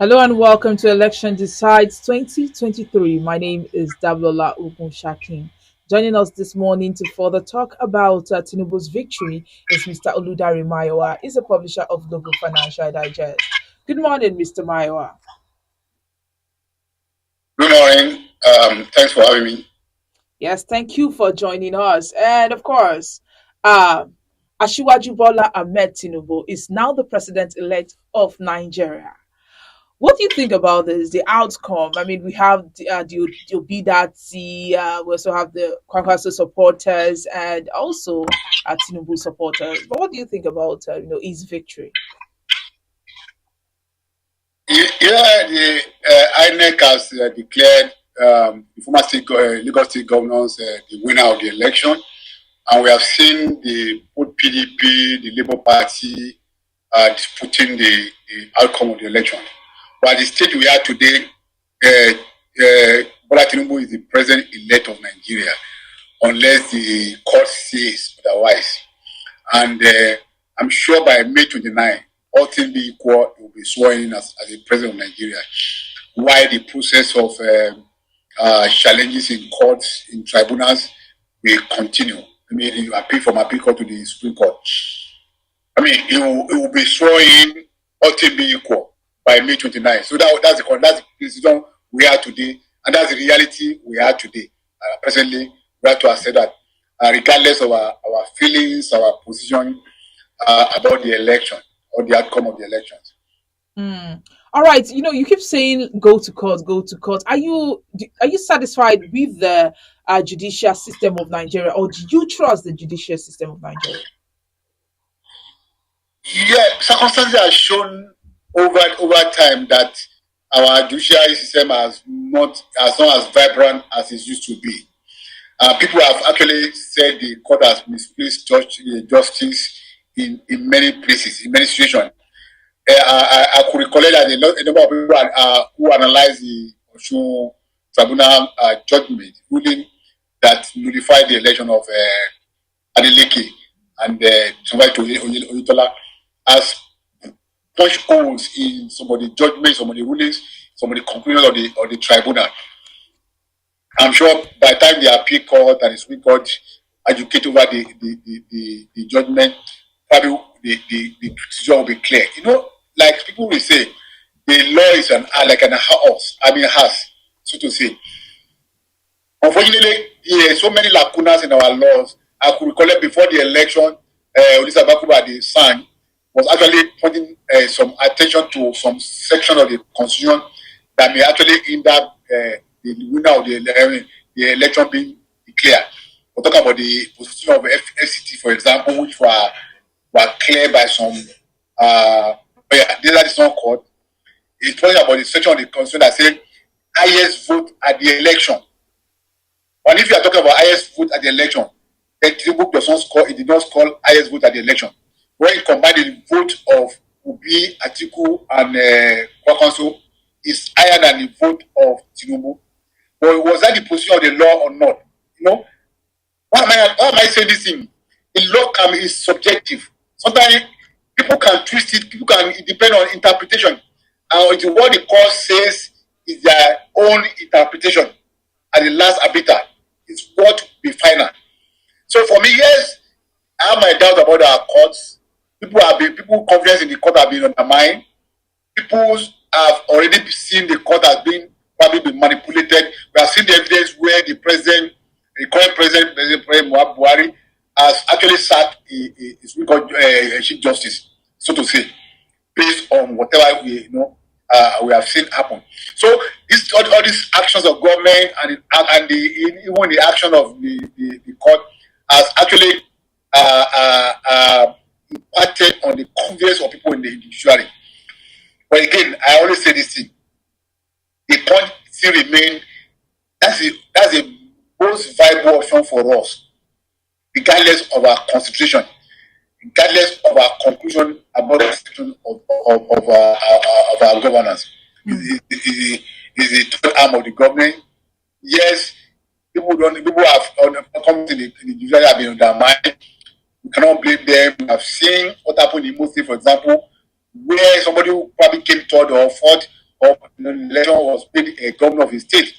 Hello and welcome to Election Decides 2023. My name is Dablola Shakin. Joining us this morning to further talk about Tinubu's victory is Mr. Oludari Maiwa. He's a publisher of Global Financial Digest. Good morning, Mr. Maiwa. Good morning. Thanks for having me. Yes, thank you for joining us. And of course, uh, Ashiwaju Bola Ahmed Tinubu is now the president-elect of Nigeria. What do you think about this, the outcome? I mean, we have the Obidati, we also have the Kwakwaso supporters and also Tinubu supporters. But what do you think about, his victory? Yeah, the INEC has declared the former Lagos State governors the winner of the election, and we have seen the both PDP, the Labour Party, disputing the outcome of the election. But at the stage we are today, Bola Tinubu is the president-elect of Nigeria, unless the court says otherwise. And I'm sure by May 29, all things being equal, he will be sworn in as the president of Nigeria. While the process of challenges in courts, in tribunals, will continue. I mean, you appeal from appeal court to the Supreme Court. I mean, it will be sworn in, all things being equal, by May 29. So that's the decision we are today, and that's the reality we are today. Presently, we have to accept that, regardless of our feelings, our position about the election or the outcome of the elections. Mm. All right, you keep saying go to court, go to court. Are you satisfied with the judicial system of Nigeria, or do you trust the judicial system of Nigeria? Yeah, circumstances have shown over time that our judiciary system has not as vibrant as it used to be. People have actually said the court has misplaced justice in many places, in many situations. I could recollect that a number of people who analyzed the Osun Tribunal judgment ruling that nullified the election of Adeleke and somebody to Oyetola as punched holes in some of the judgments, some of the rulings, some of the conclusions of the tribunal. I'm sure by the time the appeal court and the Supreme Court educate over the judgment, probably the decision will be clear. Like people will say, the law is like an house, house, so to say. Unfortunately, there are so many lacunas in our laws. I could recollect before the election, Odisa Bakuba, the son, was actually pointing some attention to some section of the constitution that may actually hinder the winner of the election being declared. We'll talk about the position of FCT, for example, which were cleared by some this is not court. It's talking about the section of the constitution that said highest vote at the election. And if you are talking about highest vote at the election, then Tinubu does not score, it did not score highest vote at the election. When you combine the vote of Ubi, Atiku, and Kwakanso, is higher than the vote of Tinubu. But was that the position of the law or not? Why am I saying this thing? The law is subjective. Sometimes people can twist it, it depends on interpretation. And what the court says is their own interpretation. And the last arbiter is what will be final. So for me, yes, I have my doubt about our courts. People confidence in the court have been undermined. People have already seen the court as being probably been manipulated. We have seen the evidence where the current president, President Buhari, has actually sacked his chief justice, so to say, based on whatever we have seen happen. So all these actions of government and even the action of the court has actually impacted on the confidence of people in the judiciary. But again, I always say this thing: the point still remains. That's a most viable option for us, regardless of our constitution, regardless of our conclusion about the situation of our governance. Is the third arm of the government. Yes, people have come to the judiciary have been undermined. We cannot blame them. We have seen what happened in Mostly, for example, where somebody who probably came third or fourth of the election was made a governor of his state.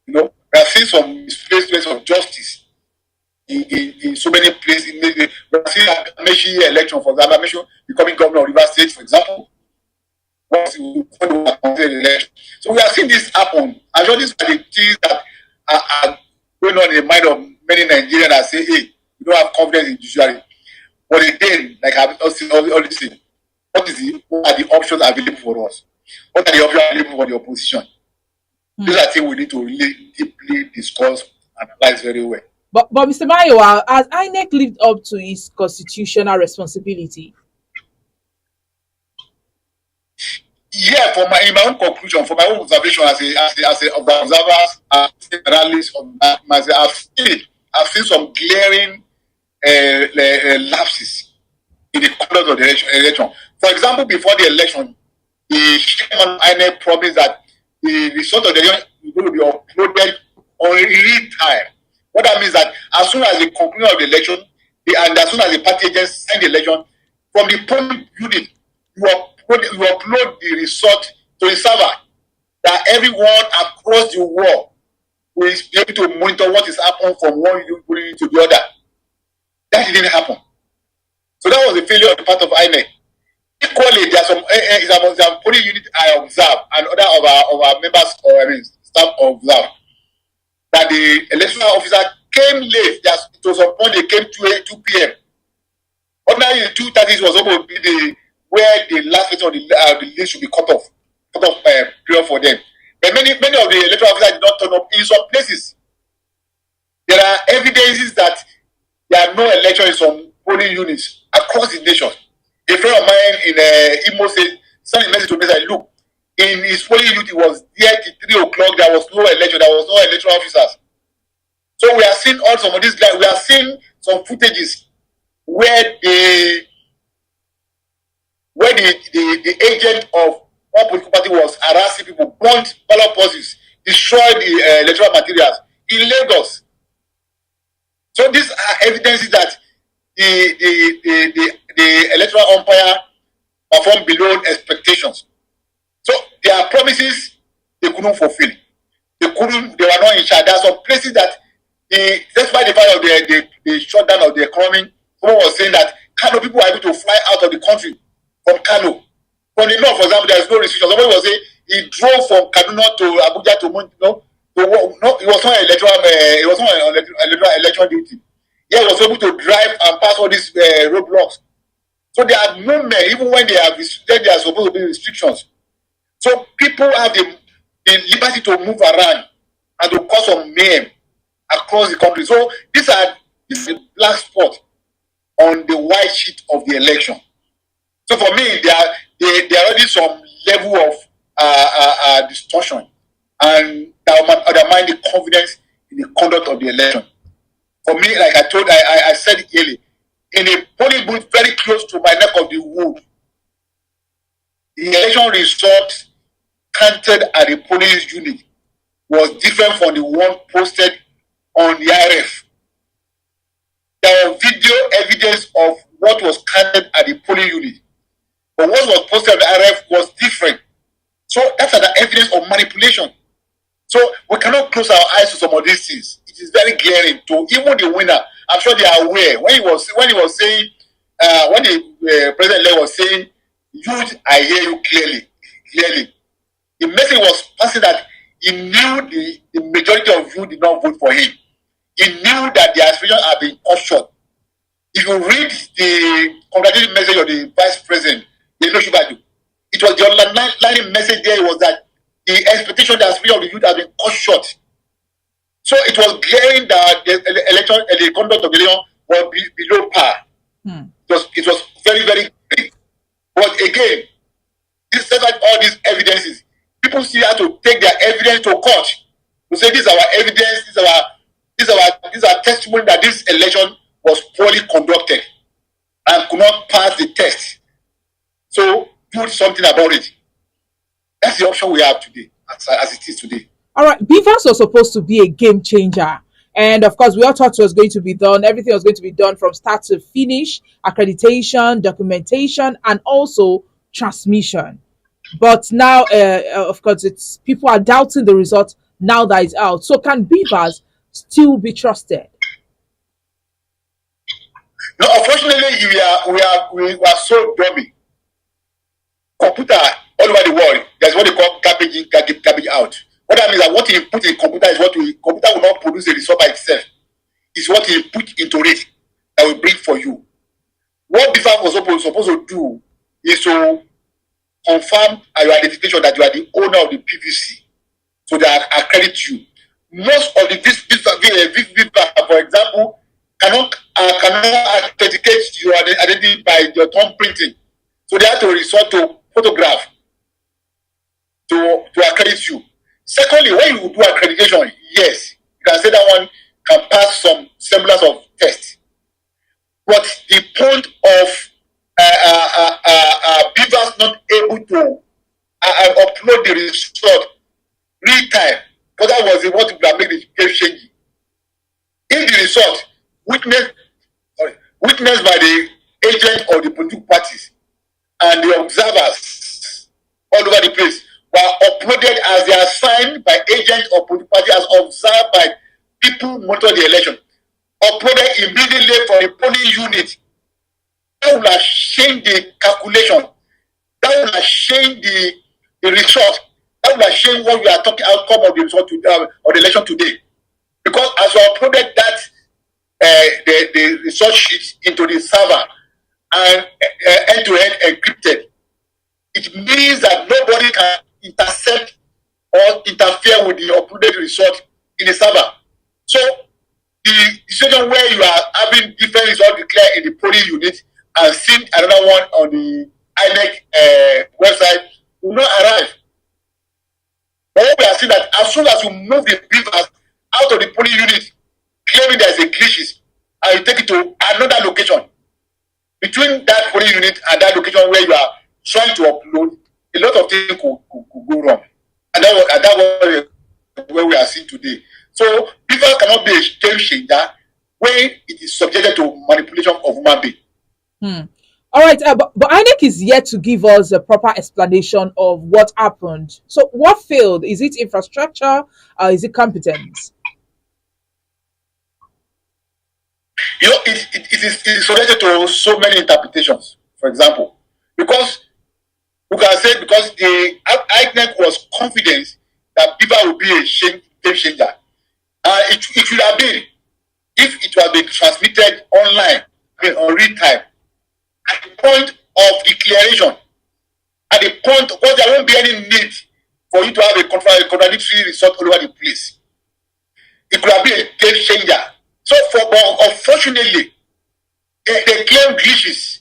We have seen some misplacements of justice in so many places. We have seen Amechi election, for example, Amechi becoming governor of Rivers State, for example. So we have seen this happen. I'm sure these are the things that are going on in the mind of many Nigerians that say, hey, we don't have confidence in judiciary. But again, like I've always said, what are the options available for us? What are the options available for the opposition? These are things we need to really deeply discuss and analyze very well. But Mr. Mayowa, has INEC lived up to its constitutional responsibility? Yeah, in my own conclusion, for my own observation as a observer, as an analyst of that, I've seen some glaring lapses in the conduct of the election. For example, before the election, the chairman of INEC promised that the result of the election is going to be uploaded on real time. What that means that as soon as the conclusion of the election, and as soon as the party agents sign the election, from the polling unit, you upload the result to the server, that everyone across the world will be able to monitor what is happening from one unit to the other. That didn't happen. So that was a failure on the part of INEC. Equally, there are some polling unit I observe and other of our members or staff observe that the electoral officer came late. To some point they came 2 p.m. Ordinarily, the 2:30 was supposed to be where the last letter of the list should be cut off period for them. But many of the electoral officers did not turn up. In some places, there are evidences that there are no elections in some polling units across the nation. A friend of mine in Imo State sent a message to me that, look, in his polling unit, it was there till 3 o'clock. There was no election. There was no electoral officers. So we are seeing all some of these guys. We are seeing some footages where the agent of one political party was harassing people, burnt ballot boxes, destroyed the electoral materials in Lagos. So these are evidences that the electoral umpire performed below expectations. So there are promises they couldn't fulfill. They were not in charge. There are some places that despite the fact of the shutdown of the economy, someone was saying that Kano people are able to fly out of the country from Kano. From the north, for example, there is no restriction. Somebody was saying he drove from Kaduna to Abuja to it was not on election duty. Yeah, he was able to drive and pass all these roadblocks. So there are movement, even when they are restricted, there are supposed to be restrictions. So people have the liberty to move around and to cause some mayhem across the country. So this is a black spot on the white sheet of the election. So for me, there are already some level of distortion and that undermine the confidence in the conduct of the election. For me, like I said it earlier, in a polling booth very close to my neck of the wood, the election result counted at the polling unit was different from the one posted on the IRF. There was video evidence of what was counted at the polling unit, but what was posted on the IRF was different. So that's an evidence of manipulation. So we cannot close our eyes to some of these things. It is very glaring to even the winner. I'm sure they are aware when he was saying when the president was saying, "Youth, I hear you clearly." The message was passing that he knew the majority of you did not vote for him. He knew that the aspirations have been cut short. If you read the congratulatory message of the vice president, it was the underlying message there was that the expectation, the aspiration of the youth has been cut short. So it was glaring that the conduct of the election was below par. It was very, very clear. But again, despite all these evidences, people still have to take their evidence to court to say this is our evidence, these are testimony that this election was poorly conducted and could not pass the test. So do something about it. That's the option we have today, as it is today. All right, BVAS was supposed to be a game changer. And of course, we all thought it was going to be done. Everything was going to be done from start to finish, accreditation, documentation, and also transmission. But now, of course, it's people are doubting the result now that it's out. So can beavers still be trusted? No, unfortunately, we are so dummy. Computer all over the world, there's what they call garbage in, garbage out. What that means that what you put in computer is what we computer will not produce a result by itself. It's what you put into it that will bring for you. What beaver was supposed to do is to confirm your identification that you are the owner of the PVC, so that accredit you. Most of the beaver, for example, cannot authenticate your identity by your thumb printing, so they have to resort to photograph to accredit you. Secondly, when you do accreditation, yes, you can say that one can pass some semblance of test. But the point of beavers not able to upload the result real time, because that was what would have made the game changing. In the result, witnessed by the agent of the political parties and the observers all over the place, were uploaded as they are signed by agents of political party, as observed by people monitor the election, uploaded immediately for the polling unit. That will have changed the calculation. That will have changed the result. That will have changed what we are talking outcome of the result of the election today. Because as we uploaded that the result sheet into the server and end-to-end encrypted, it means that nobody can intercept or interfere with the uploaded result in the server. So the situation where you are having different results declared in the polling unit and seeing another one on the INEC website will not arrive. But what we are seeing that as soon as you move the beavers out of the polling unit, claiming there's a glitches, and you take it to another location, between that polling unit and that location where you are trying to upload, a lot of things could go wrong. And that was where we are seeing today. So beavers cannot be a game changer when it is subjected to manipulation of human being. All right, but INEC is yet to give us a proper explanation of what happened. So, what failed? Is it infrastructure? Is it competence? You know, it is subjected to so many interpretations. For example, because we can say because the INEC was confident that beaver will be a game changer, it should have been if it was being transmitted online, on real time, at the point of declaration, at the point because there won't be any need for you to have a contradictory result all over the place. It could have been a game changer. So, unfortunately, they claim glitches.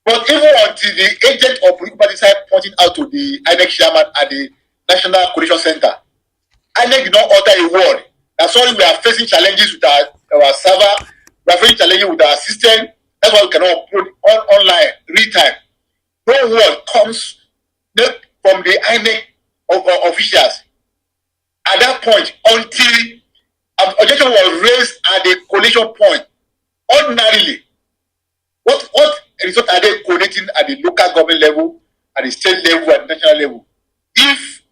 But even until the agent of political party started pointing out to the INEC chairman at the National Coalition Center, INEC did not utter a word. That's why we are facing challenges with our server. We are facing challenges with our system. That's why we cannot upload online real time. No word comes from the INEC officials at that point until objection was raised at the coalition point. Ordinarily, what result are they collating at the local government level, at the state level, at the national level? If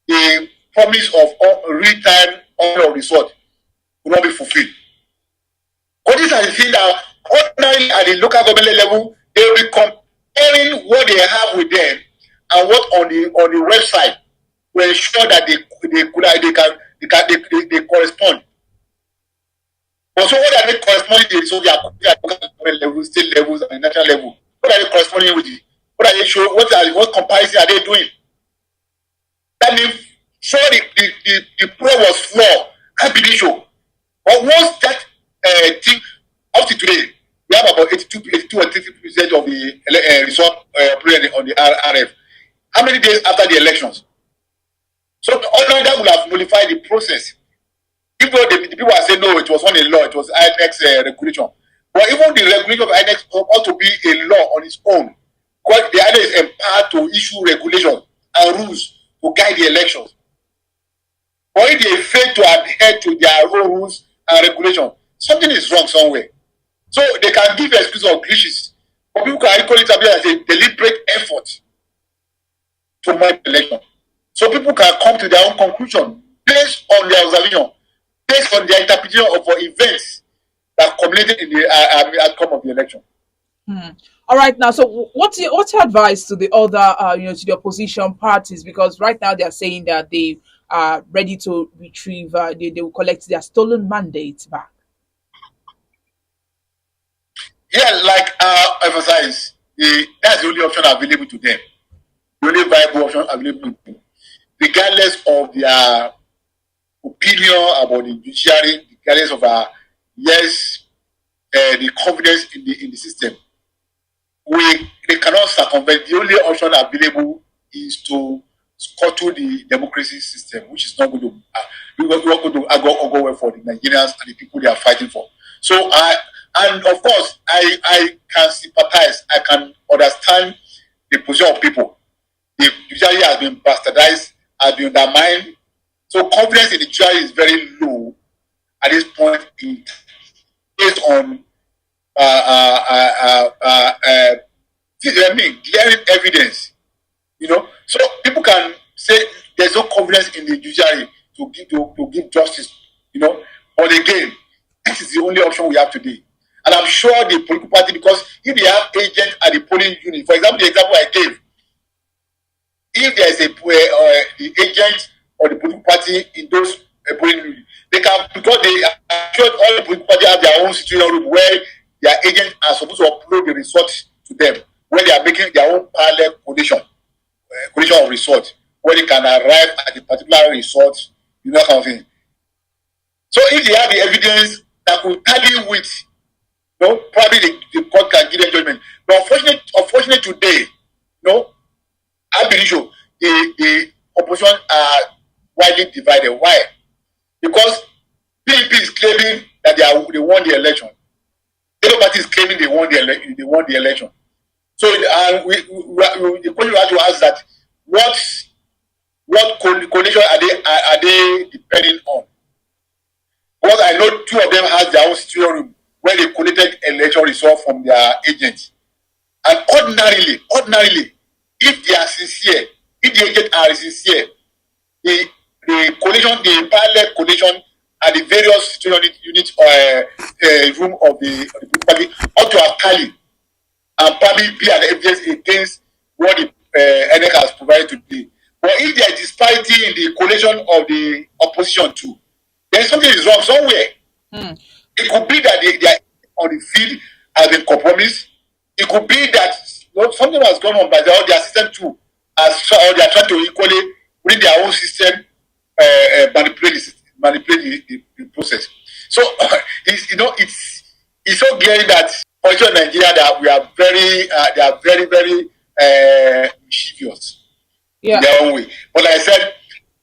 the promise of real-time honor result will not be fulfilled. But these are the things that ordinarily at the local government level, they will be comparing what they have with them and what on the website to ensure that they correspond. But so what are they corresponding to? So they are at local government level, state levels, and national level. What are they corresponding with? What are they showing? What comparison are they doing? That means so the pro was flawed. I believe so. But once that thing up to today, we have about 82 or 83% of the result on the RF. How many days after the elections? So all that will have nullified the process. Even though the people are saying no, it was not a law, it was INEC regulation. But even the regulation of INEC ought to be a law on its own. Because the INEC is empowered to issue regulations and rules to guide the elections. But if they fail to adhere to their own rules and regulations, something is wrong somewhere. So they can give excuse of glitches. But people can equally establish as a deliberate effort to manage the election. So people can come to their own conclusion based on their observation, based on their interpretation of events that culminated in the outcome of the election. All right, now, so what's your advice to the other, to the opposition parties? Because right now they are saying that they are ready to retrieve, they will collect their stolen mandates back. Yeah, like emphasize, that's the only option available to them. The only viable option available to them, regardless of their opinion about the judiciary, regardless of the confidence in the system. They cannot circumvent. The only option available is to scuttle the democracy system, which is not going to go well for the Nigerians and the people they are fighting for. So and of course I can sympathize. I can understand the position of people. The judiciary has been bastardized, has been undermined. So confidence in the judiciary is very low at this point based on glaring evidence, so people can say there's no confidence in the judiciary to give justice, but again, this is the only option we have today. And I'm sure the political party, because if they have agents at the polling unit, for example, the example I gave, if there is the agent or the political party in those polling units, they can, because I'm sure all the political party have their own situation room where their agents are supposed to upload the results to them, where they are making their own parallel collation of results, where they can arrive at a particular result, kind of thing. So if they have the evidence that will tally with, probably the court can give them judgment. But unfortunately today, I believe the opposition are widely divided. Why? Because PDP is claiming that they won the election. The party is claiming they won the election. So the question we have to ask that what coalition are they depending on? Because I know two of them has their own studio room where they collected election results from their agents. And ordinarily, if they are sincere, if the agents are sincere, the coalition, the parallel coalition at the various unit room of the party ought to have tally and probably be an evidence against what the INEC has provided today. But if there is disparity in the coalition of the opposition too, then something is wrong somewhere. It could be that they are on the field has been compromised. It could be that something has gone on by their system too, or they are trying to equally within their own system manipulate the process. So it's so glaring that also in Nigeria that we are they are very, very mischievous in their own way. But like I said,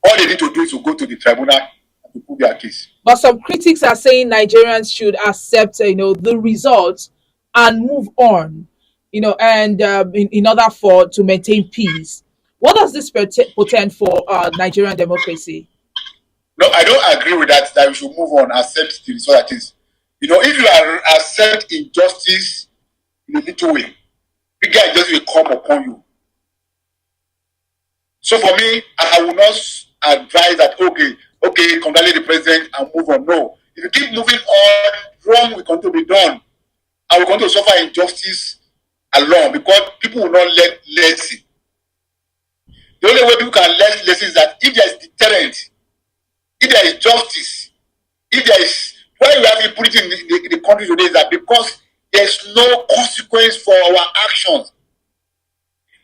all they need to do is to go to the tribunal and to prove their case. But some critics are saying Nigerians should accept, the results and move on, and in order to maintain peace. What does this portend for Nigerian democracy? No, I don't agree with that we should move on, accept the result that is. If you are accept injustice in a little way, bigger injustice will come upon you. So for me, I will not advise that, okay, congratulate the president and move on. No. If you keep moving on, wrong will continue to be done. And we continue to suffer injustice alone because people will not let lesson. The only way people can learn lessons is that if there is deterrent, if there is justice, if there is, why we have impunity in the country today is that because there is no consequence for our actions.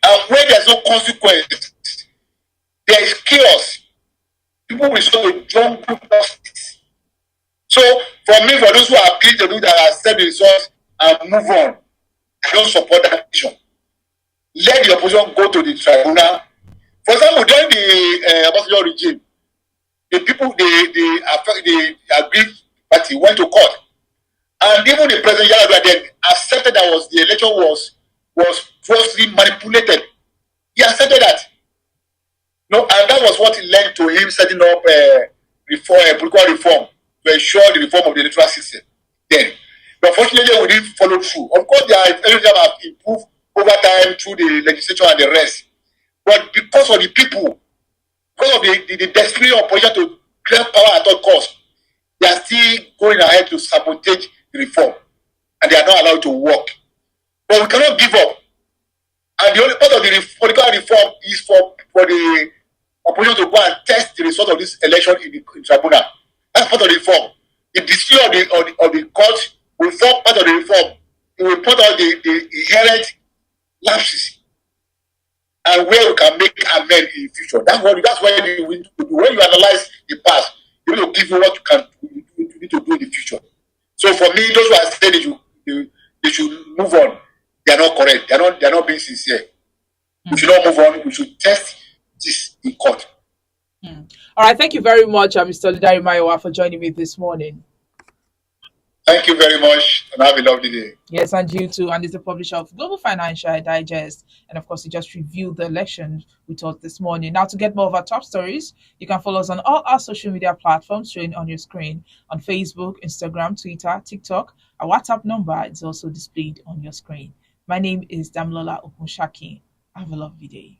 And where there is no consequence, there is chaos. People will show a jungle justice. So for me, for those who are pleased to do that, accept the results and move on, I don't support that vision. Let the opposition go to the tribunal. For example, during the Obasanjo regime, the people, the aggrieved party went to court. And even the president Yar'Adua then accepted that the election was grossly manipulated. He accepted that. No, and that was what led to him setting up political reform to ensure the reform of the electoral system. Then, but unfortunately, we didn't follow through. Of course, there are areas that have improved over time through the legislation and the rest. But because of the people, because of the desperate opposition to grab power at all costs, they are still going ahead to sabotage the reform, and they are not allowed to work. But we cannot give up. And the only part of the political reform is for the opposition to go and test the result of this election in the tribunal. That's part of the reform. The decision of the court will form part of the reform. It will put out the inherent lapses and where we can make amend in the future. That's why you need to do. When you analyze the past, you need to give you what you need to do in the future. So for me, those who are saying they should move on, they are not correct. They are not being sincere. We should not move on. We should test this in court. All right, thank you very much, Mr. Lidari Mayowa, for joining me this morning. Thank you very much, and have a lovely day. Yes, and you too. And is the publisher of Global Financial Digest. And of course, we just reviewed the election we taught this morning. Now, to get more of our top stories, you can follow us on all our social media platforms showing on your screen on Facebook, Instagram, Twitter, TikTok. Our WhatsApp number is also displayed on your screen. My name is Damlola Okunshaki. Have a lovely day.